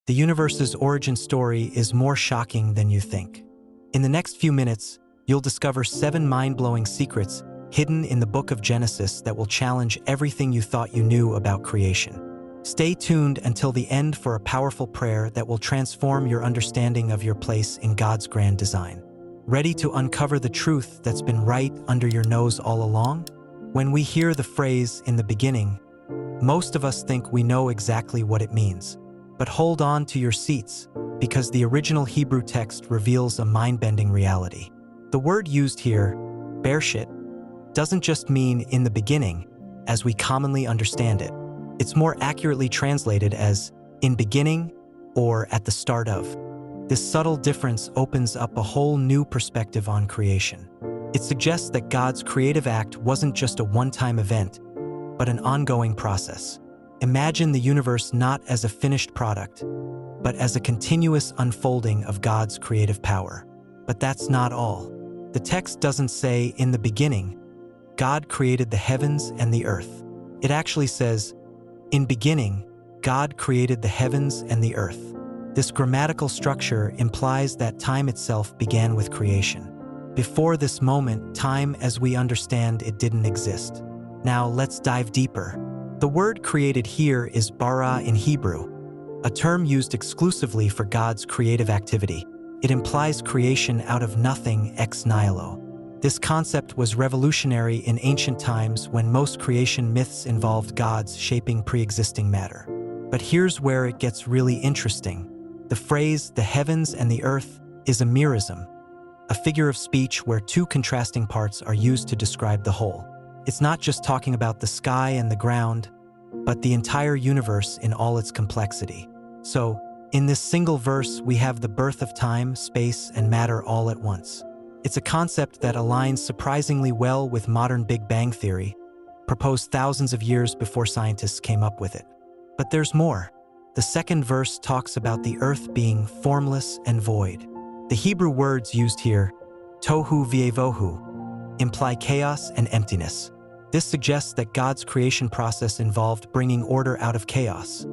the universe's origin story is more shocking than you think. In the next few minutes, you'll discover 7 mind-blowing secrets hidden in the book of Genesis that will challenge everything you thought you knew about creation. Stay tuned until the end for a powerful prayer that will transform your understanding of your place in God's grand design. Ready to uncover the truth that's been right under your nose all along? When we hear the phrase "in the beginning," most of us think we know exactly what it means. But hold on to your seats, because the original Hebrew text reveals a mind-bending reality. The word used here, Bereshit, doesn't just mean "in the beginning," as we commonly understand it. It's more accurately translated as "in beginning" or "at the start of." This subtle difference opens up a whole new perspective on creation. It suggests that God's creative act wasn't just a one-time event, but an ongoing process. Imagine the universe not as a finished product, but as a continuous unfolding of God's creative power. But that's not all. The text doesn't say "in the beginning," God created the heavens and the earth. It actually says, "In beginning, God created the heavens and the earth." This grammatical structure implies that time itself began with creation. Before this moment, time as we understand it didn't exist. Now let's dive deeper. The word created here is bara in Hebrew, a term used exclusively for God's creative activity. It implies creation out of nothing ex nihilo. This concept was revolutionary in ancient times when most creation myths involved gods shaping pre-existing matter. But here's where it gets really interesting. The phrase "the heavens and the earth" is a merism, a figure of speech where 2 contrasting parts are used to describe the whole. It's not just talking about the sky and the ground, but the entire universe in all its complexity. So, in this single verse, we have the birth of time, space, and matter all at once. It's a concept that aligns surprisingly well with modern Big Bang theory, proposed thousands of years before scientists came up with it. But there's more. The second verse talks about the earth being formless and void. The Hebrew words used here, tohu v'avohu, imply chaos and emptiness. This suggests that God's creation process involved bringing order out of chaos,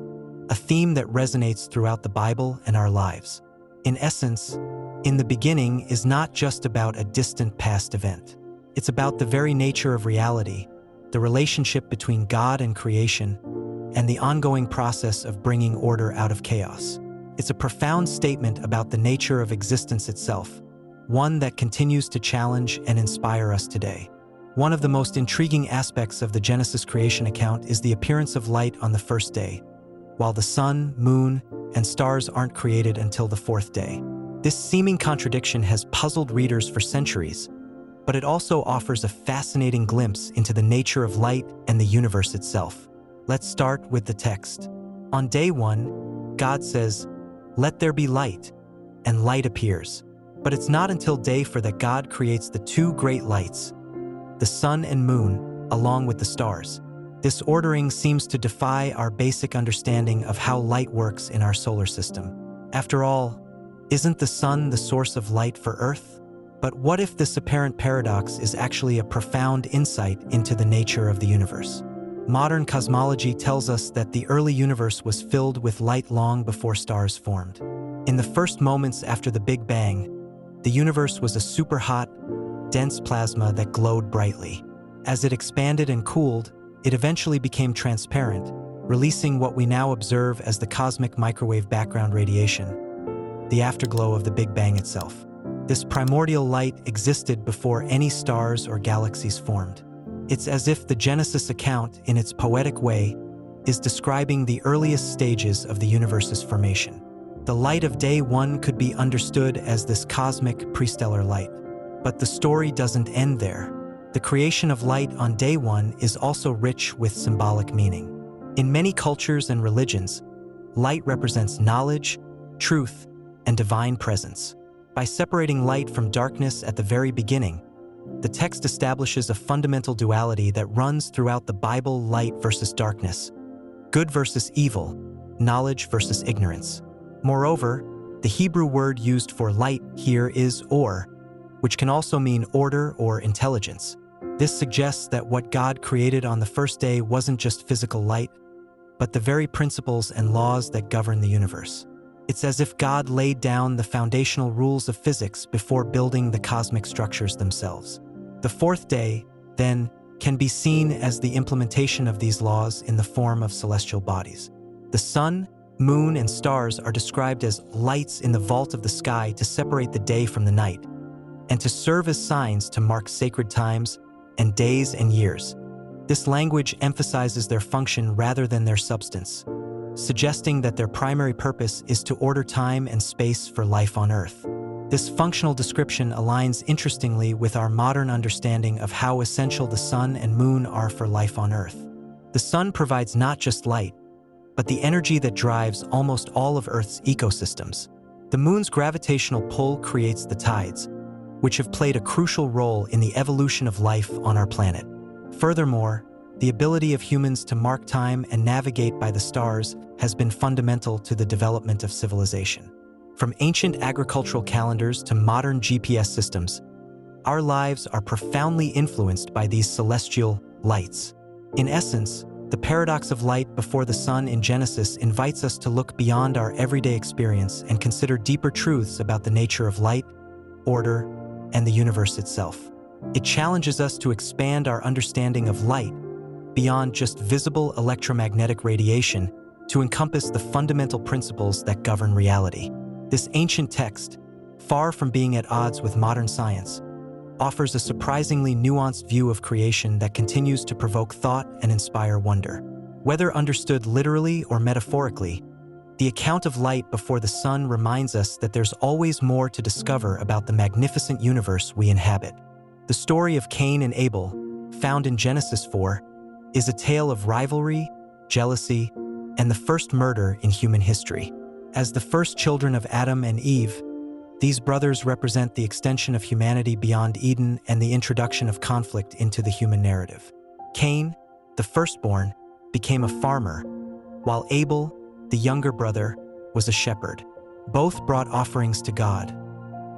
a theme that resonates throughout the Bible and our lives. In essence, "in the beginning" is not just about a distant past event. It's about the very nature of reality, the relationship between God and creation, and the ongoing process of bringing order out of chaos. It's a profound statement about the nature of existence itself, one that continues to challenge and inspire us today. One of the most intriguing aspects of the Genesis creation account is the appearance of light on the first day, while the sun, moon, and stars aren't created until the 4th day. This seeming contradiction has puzzled readers for centuries, but it also offers a fascinating glimpse into the nature of light and the universe itself. Let's start with the text. On day 1, God says, "Let there be light," and light appears. But it's not until day 4 that God creates the 2 great lights, the sun and moon, along with the stars. This ordering seems to defy our basic understanding of how light works in our solar system. After all, isn't the sun the source of light for Earth? But what if this apparent paradox is actually a profound insight into the nature of the universe? Modern cosmology tells us that the early universe was filled with light long before stars formed. In the first moments after the Big Bang, the universe was a super-hot, dense plasma that glowed brightly. As it expanded and cooled, it eventually became transparent, releasing what we now observe as the cosmic microwave background radiation, the afterglow of the Big Bang itself. This primordial light existed before any stars or galaxies formed. It's as if the Genesis account, in its poetic way, is describing the earliest stages of the universe's formation. The light of day 1 could be understood as this cosmic prestellar light. But the story doesn't end there. The creation of light on day 1 is also rich with symbolic meaning. In many cultures and religions, light represents knowledge, truth, and divine presence. By separating light from darkness at the very beginning, the text establishes a fundamental duality that runs throughout the Bible: light versus darkness, good versus evil, knowledge versus ignorance. Moreover, the Hebrew word used for light here is or, which can also mean order or intelligence. This suggests that what God created on the first day wasn't just physical light, but the very principles and laws that govern the universe. It's as if God laid down the foundational rules of physics before building the cosmic structures themselves. The fourth day, then, can be seen as the implementation of these laws in the form of celestial bodies. The sun, moon, and stars are described as lights in the vault of the sky to separate the day from the night, and to serve as signs to mark sacred times and days and years. This language emphasizes their function rather than their substance, suggesting that their primary purpose is to order time and space for life on Earth. This functional description aligns interestingly with our modern understanding of how essential the sun and moon are for life on Earth. The sun provides not just light, but the energy that drives almost all of Earth's ecosystems. The moon's gravitational pull creates the tides, which have played a crucial role in the evolution of life on our planet. Furthermore, the ability of humans to mark time and navigate by the stars has been fundamental to the development of civilization. From ancient agricultural calendars to modern GPS systems, our lives are profoundly influenced by these celestial lights. In essence, the paradox of light before the sun in Genesis invites us to look beyond our everyday experience and consider deeper truths about the nature of light, order, and the universe itself. It challenges us to expand our understanding of light beyond just visible electromagnetic radiation to encompass the fundamental principles that govern reality. This ancient text, far from being at odds with modern science, offers a surprisingly nuanced view of creation that continues to provoke thought and inspire wonder. Whether understood literally or metaphorically, the account of light before the sun reminds us that there's always more to discover about the magnificent universe we inhabit. The story of Cain and Abel, found in Genesis 4, is a tale of rivalry, jealousy, and the first murder in human history. As the first children of Adam and Eve, these brothers represent the extension of humanity beyond Eden and the introduction of conflict into the human narrative. Cain, the firstborn, became a farmer, while Abel, the younger brother, was a shepherd. Both brought offerings to God.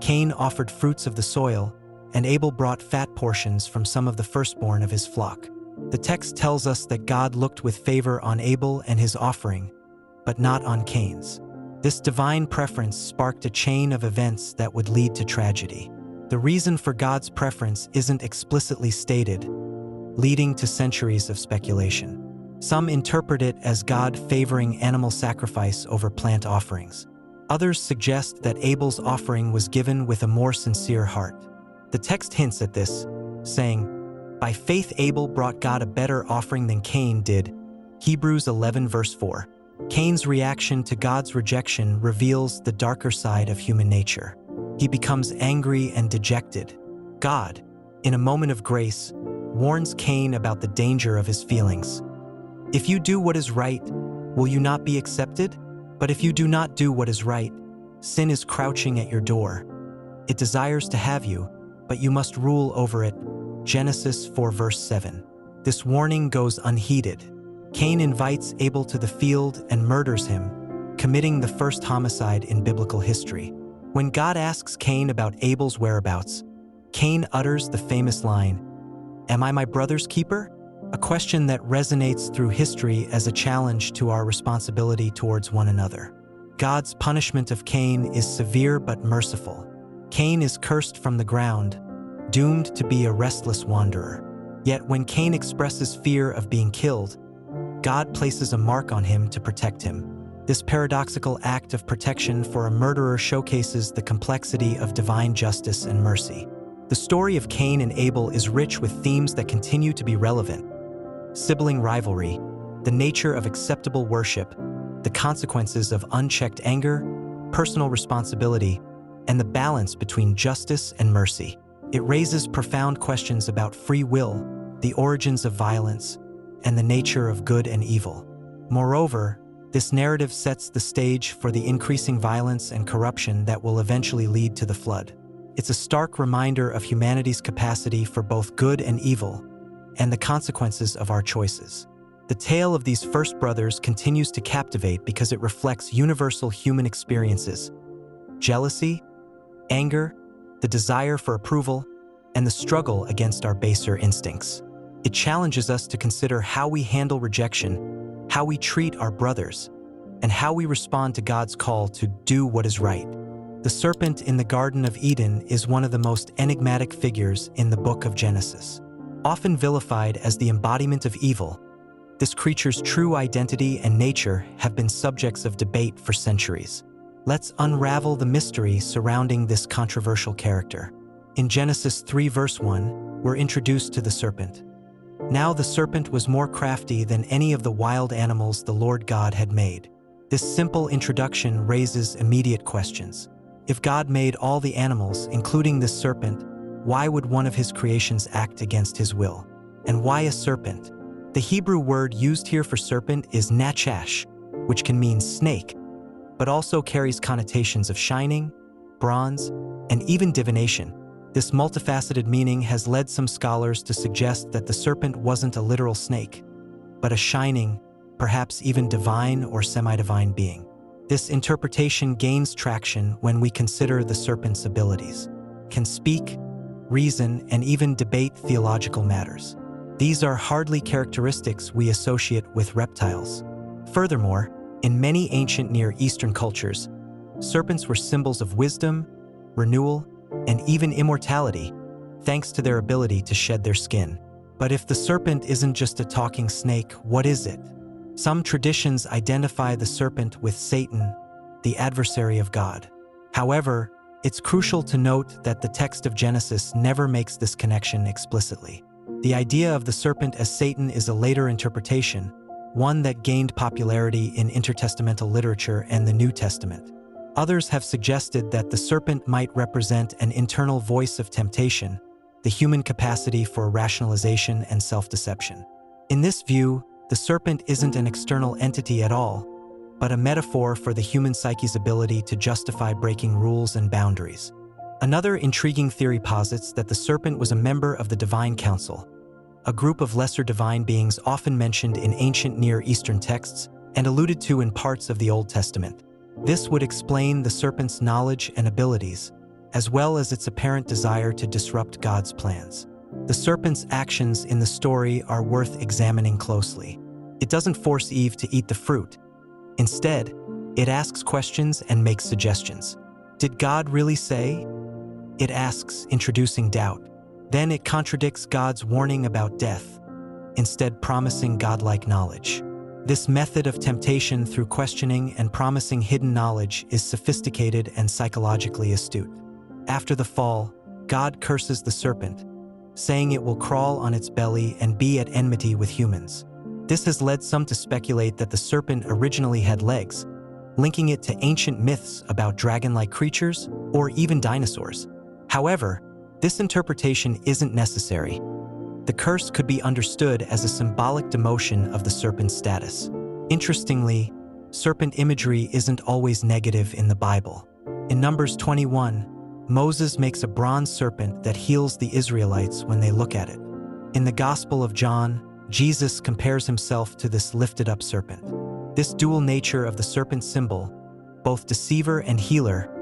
Cain offered fruits of the soil, and Abel brought fat portions from some of the firstborn of his flock. The text tells us that God looked with favor on Abel and his offering, but not on Cain's. This divine preference sparked a chain of events that would lead to tragedy. The reason for God's preference isn't explicitly stated, leading to centuries of speculation. Some interpret it as God favoring animal sacrifice over plant offerings. Others suggest that Abel's offering was given with a more sincere heart. The text hints at this, saying, "By faith Abel brought God a better offering than Cain did." Hebrews 11 verse 4. Cain's reaction to God's rejection reveals the darker side of human nature. He becomes angry and dejected. God, in a moment of grace, warns Cain about the danger of his feelings. "If you do what is right, will you not be accepted? But if you do not do what is right, sin is crouching at your door. It desires to have you, but you must rule over it." Genesis 4 verse 7. This warning goes unheeded. Cain invites Abel to the field and murders him, committing the first homicide in biblical history. When God asks Cain about Abel's whereabouts, Cain utters the famous line, "Am I my brother's keeper?" A question that resonates through history as a challenge to our responsibility towards one another. God's punishment of Cain is severe but merciful. Cain is cursed from the ground, doomed to be a restless wanderer. Yet when Cain expresses fear of being killed, God places a mark on him to protect him. This paradoxical act of protection for a murderer showcases the complexity of divine justice and mercy. The story of Cain and Abel is rich with themes that continue to be relevant: sibling rivalry, the nature of acceptable worship, the consequences of unchecked anger, personal responsibility, and the balance between justice and mercy. It raises profound questions about free will, the origins of violence, and the nature of good and evil. Moreover, this narrative sets the stage for the increasing violence and corruption that will eventually lead to the flood. It's a stark reminder of humanity's capacity for both good and evil, and the consequences of our choices. The tale of these first brothers continues to captivate because it reflects universal human experiences: jealousy, anger, the desire for approval, and the struggle against our baser instincts. It challenges us to consider how we handle rejection, how we treat our brothers, and how we respond to God's call to do what is right. The serpent in the Garden of Eden is one of the most enigmatic figures in the book of Genesis. Often vilified as the embodiment of evil, this creature's true identity and nature have been subjects of debate for centuries. Let's unravel the mystery surrounding this controversial character. In Genesis 3 verse 1, we're introduced to the serpent. Now the serpent was more crafty than any of the wild animals the Lord God had made. This simple introduction raises immediate questions. If God made all the animals, including this serpent, why would one of his creations act against his will? And why a serpent? The Hebrew word used here for serpent is nachash, which can mean snake, but also carries connotations of shining, bronze, and even divination. This multifaceted meaning has led some scholars to suggest that the serpent wasn't a literal snake, but a shining, perhaps even divine or semi-divine being. This interpretation gains traction when we consider the serpent's abilities. Can speak, reason, and even debate theological matters. These are hardly characteristics we associate with reptiles. Furthermore, in many ancient Near Eastern cultures, serpents were symbols of wisdom, renewal, and even immortality, thanks to their ability to shed their skin. But if the serpent isn't just a talking snake, what is it? Some traditions identify the serpent with Satan, the adversary of God. However, it's crucial to note that the text of Genesis never makes this connection explicitly. The idea of the serpent as Satan is a later interpretation, one that gained popularity in intertestamental literature and the New Testament. Others have suggested that the serpent might represent an internal voice of temptation, the human capacity for rationalization and self-deception. In this view, the serpent isn't an external entity at all, but a metaphor for the human psyche's ability to justify breaking rules and boundaries. Another intriguing theory posits that the serpent was a member of the Divine Council, a group of lesser divine beings often mentioned in ancient Near Eastern texts and alluded to in parts of the Old Testament. This would explain the serpent's knowledge and abilities, as well as its apparent desire to disrupt God's plans. The serpent's actions in the story are worth examining closely. It doesn't force Eve to eat the fruit. Instead, it asks questions and makes suggestions. Did God really say? It asks, introducing doubt. Then it contradicts God's warning about death, instead promising godlike knowledge. This method of temptation through questioning and promising hidden knowledge is sophisticated and psychologically astute. After the fall, God curses the serpent, saying it will crawl on its belly and be at enmity with humans. This has led some to speculate that the serpent originally had legs, linking it to ancient myths about dragon-like creatures or even dinosaurs. However, this interpretation isn't necessary. The curse could be understood as a symbolic demotion of the serpent's status. Interestingly, serpent imagery isn't always negative in the Bible. In Numbers 21, Moses makes a bronze serpent that heals the Israelites when they look at it. In the Gospel of John, Jesus compares himself to this lifted-up serpent. This dual nature of the serpent symbol, both deceiver and healer,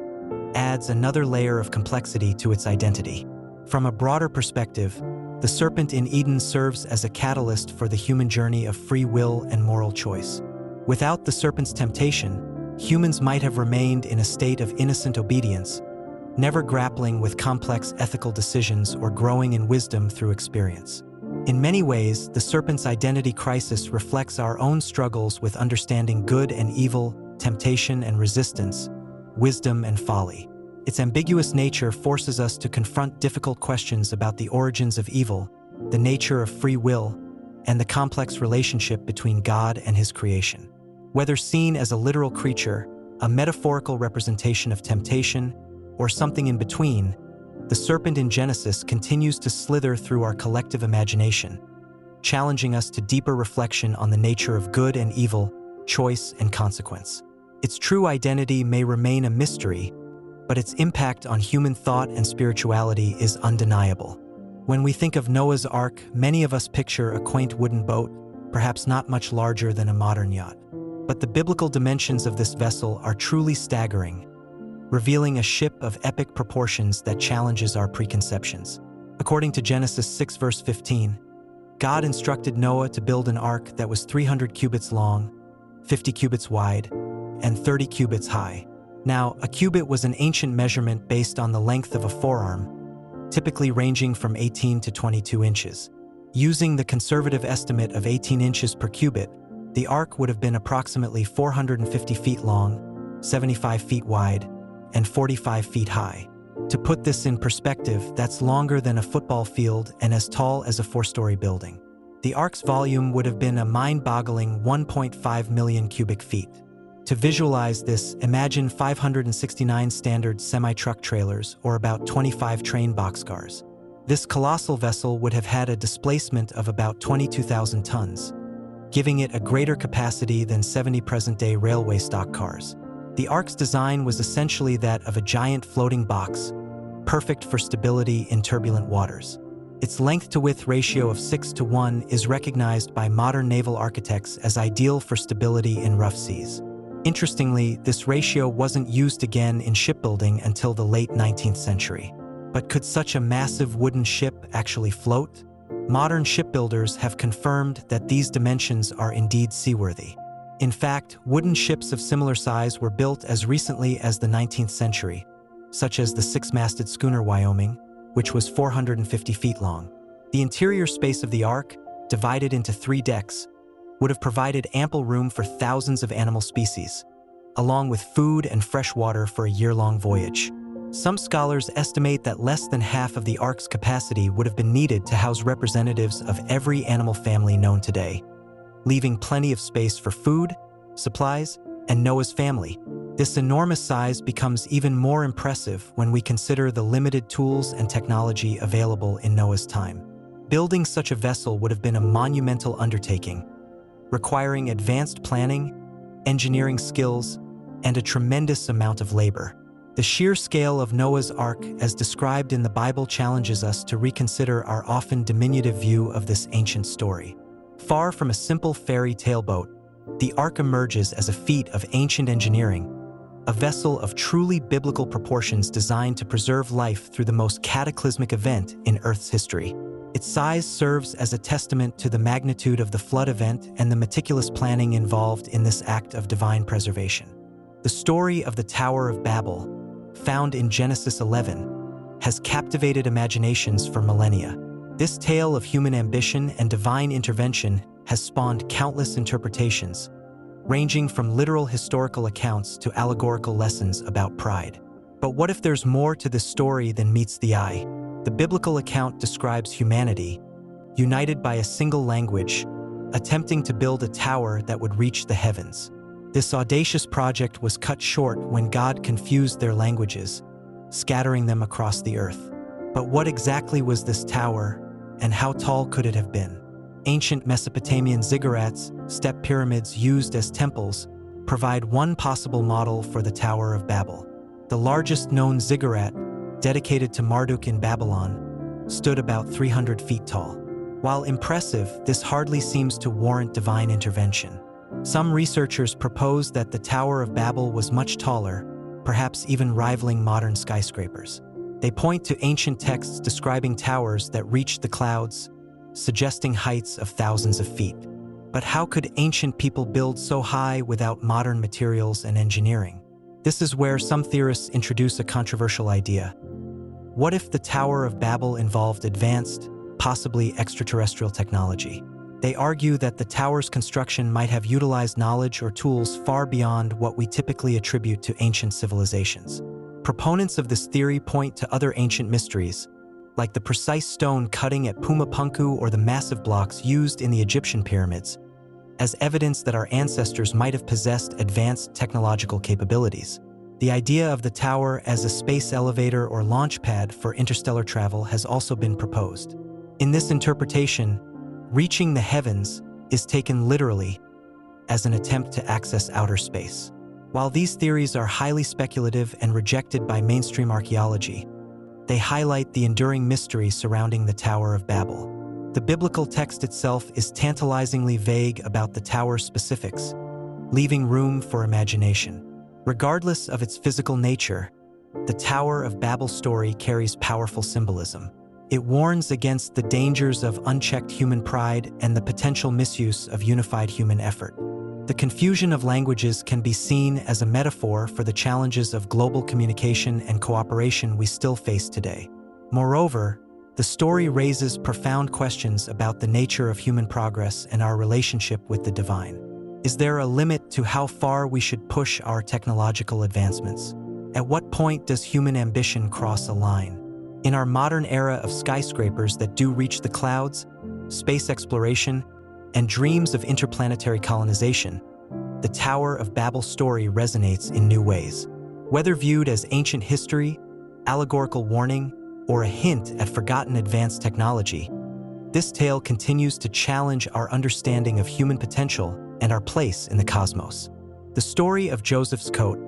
adds another layer of complexity to its identity. From a broader perspective, the serpent in Eden serves as a catalyst for the human journey of free will and moral choice. Without the serpent's temptation, humans might have remained in a state of innocent obedience, never grappling with complex ethical decisions or growing in wisdom through experience. In many ways, the serpent's identity crisis reflects our own struggles with understanding good and evil, temptation and resistance, wisdom and folly. Its ambiguous nature forces us to confront difficult questions about the origins of evil, the nature of free will, and the complex relationship between God and his creation. Whether seen as a literal creature, a metaphorical representation of temptation, or something in between, the serpent in Genesis continues to slither through our collective imagination, challenging us to deeper reflection on the nature of good and evil, choice and consequence. Its true identity may remain a mystery, but its impact on human thought and spirituality is undeniable. When we think of Noah's Ark, many of us picture a quaint wooden boat, perhaps not much larger than a modern yacht. But the biblical dimensions of this vessel are truly staggering, revealing a ship of epic proportions that challenges our preconceptions. According to Genesis 6 verse 15, God instructed Noah to build an ark that was 300 cubits long, 50 cubits wide, and 30 cubits high. Now, a cubit was an ancient measurement based on the length of a forearm, typically ranging from 18 to 22 inches. Using the conservative estimate of 18 inches per cubit, the ark would have been approximately 450 feet long, 75 feet wide, and 45 feet high. To put this in perspective, that's longer than a football field and as tall as a four-story building. The ark's volume would have been a mind-boggling 1.5 million cubic feet. To visualize this, imagine 569 standard semi-truck trailers, or about 25 train boxcars. This colossal vessel would have had a displacement of about 22,000 tons, giving it a greater capacity than 70 present-day railway stock cars. The ark's design was essentially that of a giant floating box, perfect for stability in turbulent waters. Its length-to-width ratio of 6:1 is recognized by modern naval architects as ideal for stability in rough seas. Interestingly, this ratio wasn't used again in shipbuilding until the late 19th century. But could such a massive wooden ship actually float? Modern shipbuilders have confirmed that these dimensions are indeed seaworthy. In fact, wooden ships of similar size were built as recently as the 19th century, such as the six-masted schooner Wyoming, which was 450 feet long. The interior space of the ark, divided into 3 decks, would have provided ample room for thousands of animal species, along with food and fresh water for a year-long voyage. Some scholars estimate that less than half of the ark's capacity would have been needed to house representatives of every animal family known today, leaving plenty of space for food, supplies, and Noah's family. This enormous size becomes even more impressive when we consider the limited tools and technology available in Noah's time. Building such a vessel would have been a monumental undertaking, requiring advanced planning, engineering skills, and a tremendous amount of labor. The sheer scale of Noah's Ark, as described in the Bible, challenges us to reconsider our often diminutive view of this ancient story. Far from a simple fairy tale boat, the Ark emerges as a feat of ancient engineering, a vessel of truly biblical proportions designed to preserve life through the most cataclysmic event in Earth's history. Its size serves as a testament to the magnitude of the flood event and the meticulous planning involved in this act of divine preservation. The story of the Tower of Babel, found in Genesis 11, has captivated imaginations for millennia. This tale of human ambition and divine intervention has spawned countless interpretations, ranging from literal historical accounts to allegorical lessons about pride. But what if there's more to this story than meets the eye? The biblical account describes humanity, united by a single language, attempting to build a tower that would reach the heavens. This audacious project was cut short when God confused their languages, scattering them across the earth. But what exactly was this tower, and how tall could it have been? Ancient Mesopotamian ziggurats, step pyramids used as temples, provide one possible model for the Tower of Babel. The largest known ziggurat, dedicated to Marduk in Babylon, stood about 300 feet tall. While impressive, this hardly seems to warrant divine intervention. Some researchers propose that the Tower of Babel was much taller, perhaps even rivaling modern skyscrapers. They point to ancient texts describing towers that reached the clouds, suggesting heights of thousands of feet. But how could ancient people build so high without modern materials and engineering? This is where some theorists introduce a controversial idea. What if the Tower of Babel involved advanced, possibly extraterrestrial technology? They argue that the tower's construction might have utilized knowledge or tools far beyond what we typically attribute to ancient civilizations. Proponents of this theory point to other ancient mysteries, like the precise stone cutting at Pumapunku or the massive blocks used in the Egyptian pyramids, as evidence that our ancestors might have possessed advanced technological capabilities. The idea of the tower as a space elevator or launch pad for interstellar travel has also been proposed. In this interpretation, reaching the heavens is taken literally as an attempt to access outer space. While these theories are highly speculative and rejected by mainstream archaeology, they highlight the enduring mystery surrounding the Tower of Babel. The biblical text itself is tantalizingly vague about the tower's specifics, leaving room for imagination. Regardless of its physical nature, the Tower of Babel story carries powerful symbolism. It warns against the dangers of unchecked human pride and the potential misuse of unified human effort. The confusion of languages can be seen as a metaphor for the challenges of global communication and cooperation we still face today. Moreover, the story raises profound questions about the nature of human progress and our relationship with the divine. Is there a limit to how far we should push our technological advancements? At what point does human ambition cross a line? In our modern era of skyscrapers that do reach the clouds, space exploration, and dreams of interplanetary colonization, the Tower of Babel story resonates in new ways. Whether viewed as ancient history, allegorical warning, or a hint at forgotten advanced technology, this tale continues to challenge our understanding of human potential and our place in the cosmos. The story of Joseph's coat,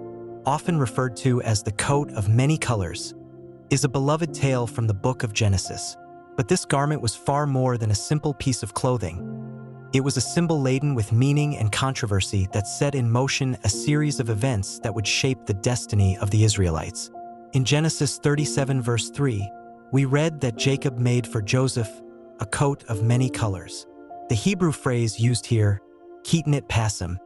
often referred to as the coat of many colors, is a beloved tale from the book of Genesis. But this garment was far more than a simple piece of clothing. It was a symbol laden with meaning and controversy that set in motion a series of events that would shape the destiny of the Israelites. In Genesis 37 verse 3, we read that Jacob made for Joseph a coat of many colors. The Hebrew phrase used here, kitnit pasim,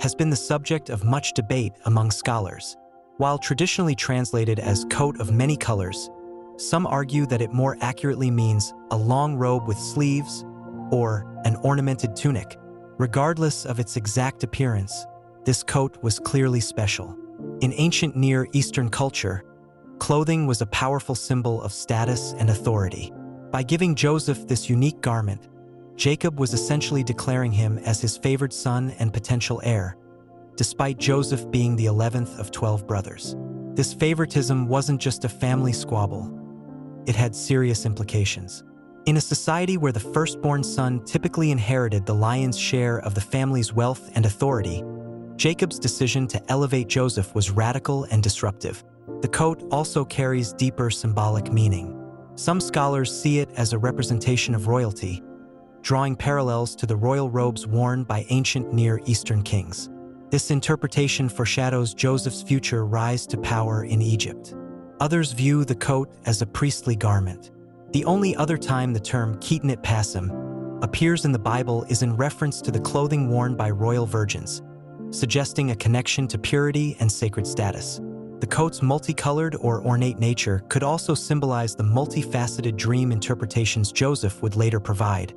has been the subject of much debate among scholars. While traditionally translated as coat of many colors, some argue that it more accurately means a long robe with sleeves or an ornamented tunic. Regardless of its exact appearance, this coat was clearly special. In ancient Near Eastern culture, clothing was a powerful symbol of status and authority. By giving Joseph this unique garment, Jacob was essentially declaring him as his favored son and potential heir, despite Joseph being the 11th of 12 brothers. This favoritism wasn't just a family squabble. It had serious implications. In a society where the firstborn son typically inherited the lion's share of the family's wealth and authority, Jacob's decision to elevate Joseph was radical and disruptive. The coat also carries deeper symbolic meaning. Some scholars see it as a representation of royalty, drawing parallels to the royal robes worn by ancient Near Eastern kings. This interpretation foreshadows Joseph's future rise to power in Egypt. Others view the coat as a priestly garment. The only other time the term kitnit pasim appears in the Bible is in reference to the clothing worn by royal virgins, suggesting a connection to purity and sacred status. The coat's multicolored or ornate nature could also symbolize the multifaceted dream interpretations Joseph would later provide,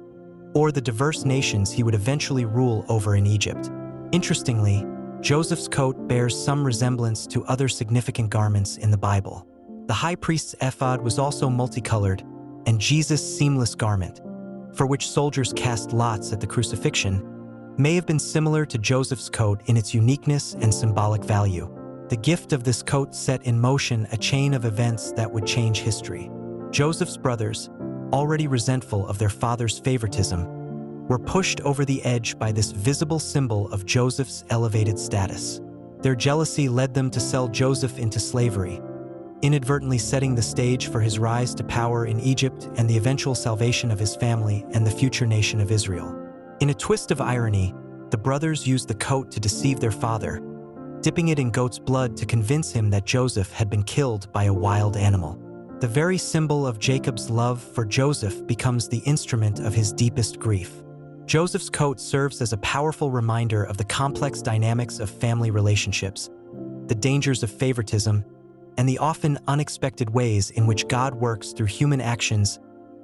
or the diverse nations he would eventually rule over in Egypt. Interestingly, Joseph's coat bears some resemblance to other significant garments in the Bible. The high priest's ephod was also multicolored, and Jesus' seamless garment, for which soldiers cast lots at the crucifixion, may have been similar to Joseph's coat in its uniqueness and symbolic value. The gift of this coat set in motion a chain of events that would change history. Joseph's brothers, already resentful of their father's favoritism, were pushed over the edge by this visible symbol of Joseph's elevated status. Their jealousy led them to sell Joseph into slavery, inadvertently setting the stage for his rise to power in Egypt and the eventual salvation of his family and the future nation of Israel. In a twist of irony, the brothers used the coat to deceive their father, dipping it in goat's blood to convince him that Joseph had been killed by a wild animal. The very symbol of Jacob's love for Joseph becomes the instrument of his deepest grief. Joseph's coat serves as a powerful reminder of the complex dynamics of family relationships, the dangers of favoritism, and the often unexpected ways in which God works through human actions,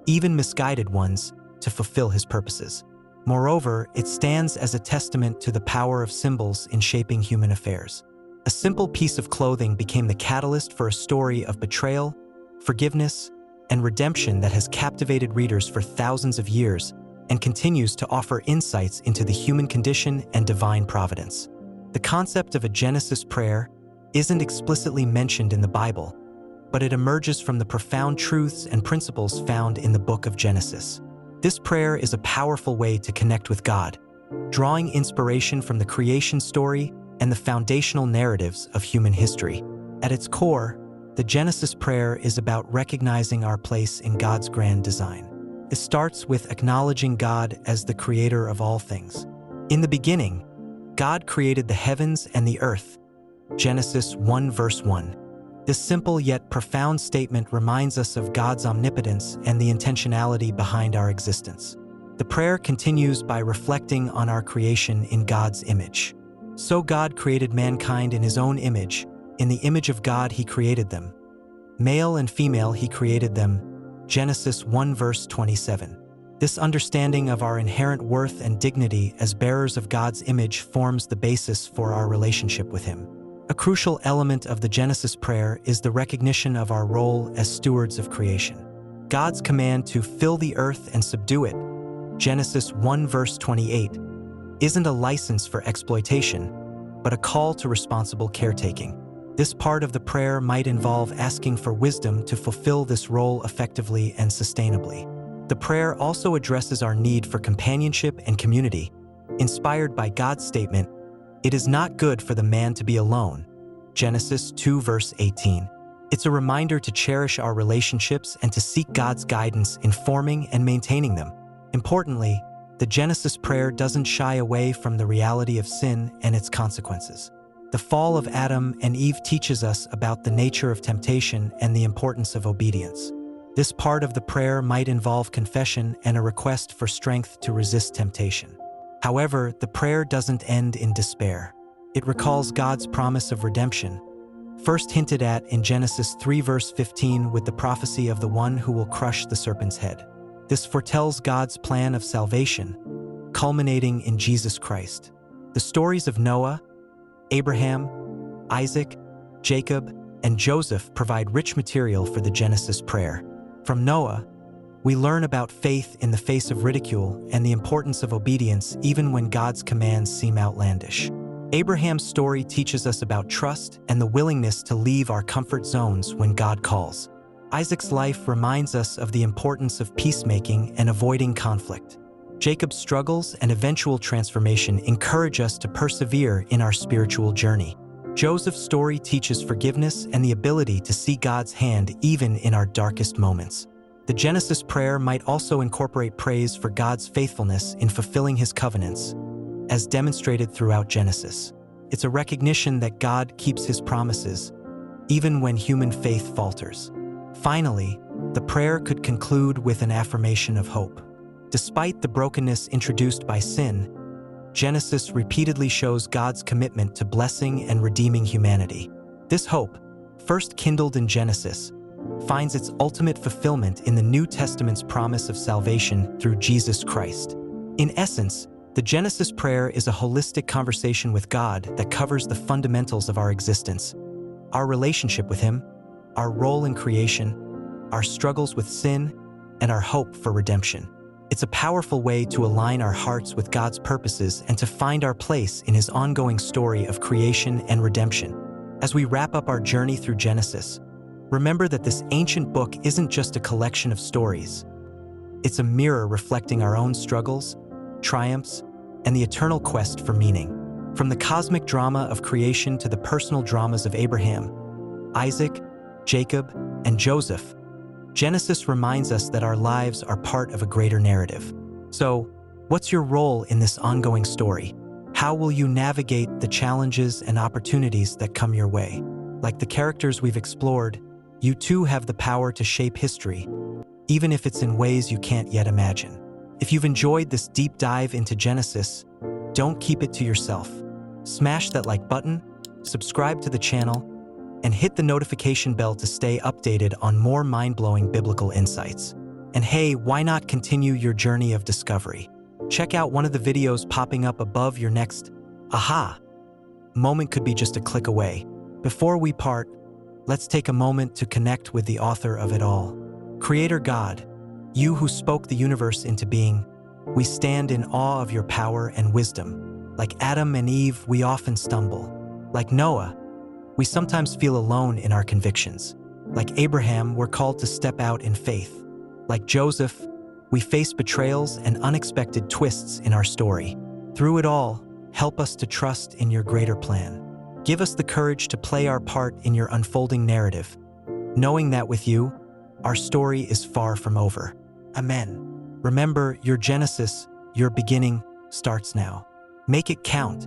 even misguided ones, to fulfill his purposes. Moreover, it stands as a testament to the power of symbols in shaping human affairs. A simple piece of clothing became the catalyst for a story of betrayal, forgiveness, and redemption that has captivated readers for thousands of years and continues to offer insights into the human condition and divine providence. The concept of a Genesis prayer isn't explicitly mentioned in the Bible, but it emerges from the profound truths and principles found in the book of Genesis. This prayer is a powerful way to connect with God, drawing inspiration from the creation story and the foundational narratives of human history. At its core, the Genesis prayer is about recognizing our place in God's grand design. It starts with acknowledging God as the creator of all things. In the beginning, God created the heavens and the earth. Genesis 1 verse 1. This simple yet profound statement reminds us of God's omnipotence and the intentionality behind our existence. The prayer continues by reflecting on our creation in God's image. So God created mankind in his own image. In the image of God he created them. Male and female he created them. Genesis 1 verse 27. This understanding of our inherent worth and dignity as bearers of God's image forms the basis for our relationship with him. A crucial element of the Genesis prayer is the recognition of our role as stewards of creation. God's command to fill the earth and subdue it, Genesis 1 verse 28, isn't a license for exploitation, but a call to responsible caretaking. This part of the prayer might involve asking for wisdom to fulfill this role effectively and sustainably. The prayer also addresses our need for companionship and community, inspired by God's statement, "It is not good for the man to be alone," Genesis 2 verse 18. It's a reminder to cherish our relationships and to seek God's guidance in forming and maintaining them. Importantly, the Genesis prayer doesn't shy away from the reality of sin and its consequences. The fall of Adam and Eve teaches us about the nature of temptation and the importance of obedience. This part of the prayer might involve confession and a request for strength to resist temptation. However, the prayer doesn't end in despair. It recalls God's promise of redemption, first hinted at in Genesis 3 verse 15 with the prophecy of the one who will crush the serpent's head. This foretells God's plan of salvation, culminating in Jesus Christ. The stories of Noah, Abraham, Isaac, Jacob, and Joseph provide rich material for the Genesis prayer. From Noah, we learn about faith in the face of ridicule and the importance of obedience even when God's commands seem outlandish. Abraham's story teaches us about trust and the willingness to leave our comfort zones when God calls. Isaac's life reminds us of the importance of peacemaking and avoiding conflict. Jacob's struggles and eventual transformation encourage us to persevere in our spiritual journey. Joseph's story teaches forgiveness and the ability to see God's hand even in our darkest moments. The Genesis prayer might also incorporate praise for God's faithfulness in fulfilling his covenants, as demonstrated throughout Genesis. It's a recognition that God keeps his promises, even when human faith falters. Finally, the prayer could conclude with an affirmation of hope. Despite the brokenness introduced by sin, Genesis repeatedly shows God's commitment to blessing and redeeming humanity. This hope, first kindled in Genesis, finds its ultimate fulfillment in the New Testament's promise of salvation through Jesus Christ. In essence, the Genesis prayer is a holistic conversation with God that covers the fundamentals of our existence, our relationship with him, our role in creation, our struggles with sin, and our hope for redemption. It's a powerful way to align our hearts with God's purposes and to find our place in his ongoing story of creation and redemption. As we wrap up our journey through Genesis, remember that this ancient book isn't just a collection of stories. It's a mirror reflecting our own struggles, triumphs, and the eternal quest for meaning. From the cosmic drama of creation to the personal dramas of Abraham, Isaac, Jacob, and Joseph, Genesis reminds us that our lives are part of a greater narrative. So, what's your role in this ongoing story? How will you navigate the challenges and opportunities that come your way? Like the characters we've explored, you too have the power to shape history, even if it's in ways you can't yet imagine. If you've enjoyed this deep dive into Genesis, don't keep it to yourself. Smash that like button, subscribe to the channel, and hit the notification bell to stay updated on more mind-blowing biblical insights. And hey, why not continue your journey of discovery? Check out one of the videos popping up above. Your next aha moment could be just a click away. Before we part, let's take a moment to connect with the author of it all. Creator God, you who spoke the universe into being, we stand in awe of your power and wisdom. Like Adam and Eve, we often stumble. Like Noah, we sometimes feel alone in our convictions. Like Abraham, we're called to step out in faith. Like Joseph, we face betrayals and unexpected twists in our story. Through it all, help us to trust in your greater plan. Give us the courage to play our part in your unfolding narrative, knowing that with you, our story is far from over. Amen. Remember, your Genesis, your beginning, starts now. Make it count